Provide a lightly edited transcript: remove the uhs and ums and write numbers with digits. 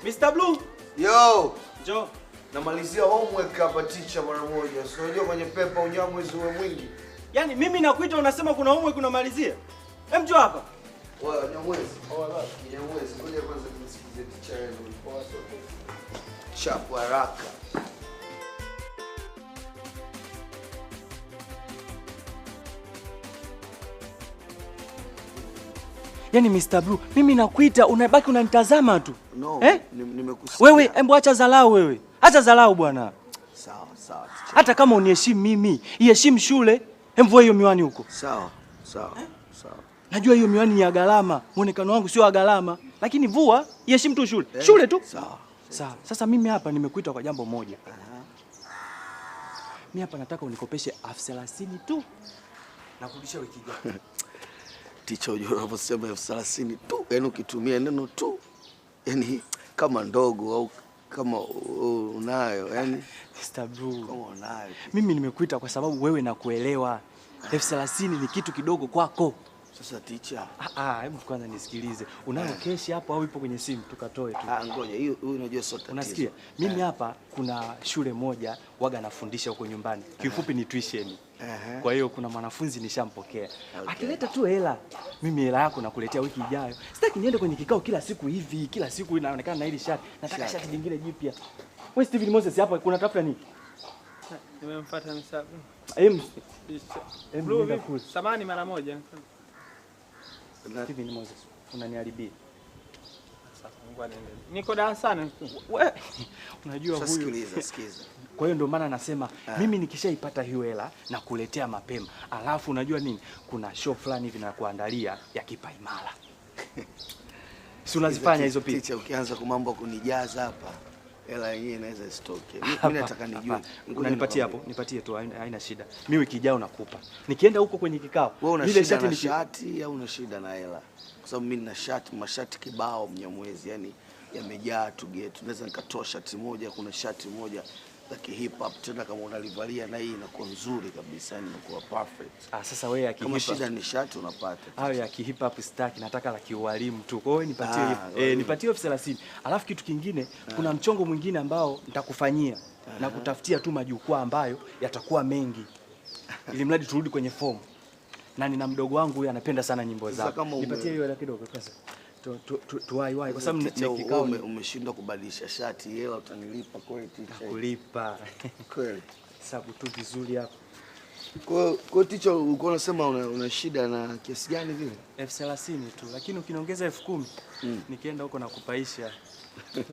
Mr. Blue. Yo. Njoo. Namalizia homework hapa teacher mara moja. So unajua kwenye pepa unyamwezi uwe mwingi. Yaani mimi nakuita unasema kuna homework unamalizia? Hem, njoo hapa. Wewe nyamwezi. Baba, nyamwezi. Ngoja kwanza nimsikize teacher yenu. Chapu haraka. Yaani Mr. Blue, mimi nakuita unabaki unanitazama tu. No, nimekusikia. Wewe, hebu acha dharau wewe. Acha dharau bwana. Sawa, sawa. Hata kama uniheshimu mimi, iheshimu shule. Hebu hiyo miwani huko. Sawa, sawa, sawa. Najua hiyo miwani ni ya gharama. Muonekano wangu sio wa gharama, lakini vua, iheshimu tu shule. Shule tu. Sawa. Sawa. Sasa mimi hapa nimekuita kwa jambo moja. Mimi hapa nataka unikopeshe 30,000 tu. Nakurudisha wiki ijayo. Teacher, unajua unaposema 30,000 tu, yaani ukitumia neno tu, yaani kama ndogo au kama unayo, yaani Mr. Blue. Kama unayo. Mimi nimekuita kwa sababu wewe nakuelewa. 30,000 ni kitu kidogo kwako. Sasa teacher. Hebu kwanza nisikilize. Unayo keshi hapo au ipo kwenye simu tukatoe tu? Ngoja, hiyo unajua sio tatizo. Unasikia? Mimi hapa kuna shule moja waga nafundisha huko nyumbani. Kiufupi ni tuition. Kwa hiyo kuna mwanafunzi nishampokea. Akileta tu hela, mimi hela yako nakuletea wiki ijayo. Sitaki niende kwenye kikao kila siku hivi, kila siku inaonekana na hili shati. Nataka shati jingine jipya. Wewe Steven Moses hapa kuna tafuta nini? Nimemfuata Mr. Blue. Samani mara moja. Steven Moses, unaniharibia. Niko darasani. Wewe unajua huyu. Sikiza. Kwa hiyo ndio maana nasema mimi nikishaipata hiyo hela na kuletea mapema. Alafu unajua nini? Kuna show fulani hivi na kuandalia ya kipaimara. Si unazifanya hizo picha? Teacher, ukianza kumambo kunijaza hapa, hela yenyewe inaweza isitoke. Mimi nataka nijue. Unanipatia hapo? Nipatie tu, haina shida. Mimi wiki ijayo nakupa. Nikienda huko kwenye kikao, ile shati ni shati au una shida na hela? Kwa sababu mimi nina mashati kibao Mnyamwezi, yani yamejaa tu getu. Naweza nikatoa shati moja, kuna shati moja la hip hop tena kama unalivalia na hii inakuwa nzuri kabisa, yani inakuwa perfect. Sasa wewe ya kama shida ni shati unapata. Hayo ya hip hop staki, nataka la kiwalimu tu. Kwa hiyo nipatie nipatie 30,000. Alafu kitu kingine, kuna mchongo mwingine ambao nitakufanyia na kutafutia tu majukwaa ambayo yatakuwa mengi. Ili mradi turudi kwenye form. Na nina mdogo wangu huyu anapenda sana nyimbo zako. Nipatie hiyo hela kidogo kwanza. Tuwai kwa sababu kikao umeshindwa kubadilisha shati, hela utanilipa kweli teacher? Kulipa. Kweli. Sababu tu vizuri hapo. Kwa teacher uko unasema una shida na kiasi gani vile? 30,000 tu, lakini ukiniongeza 10,000 nikienda huko nakupaisha.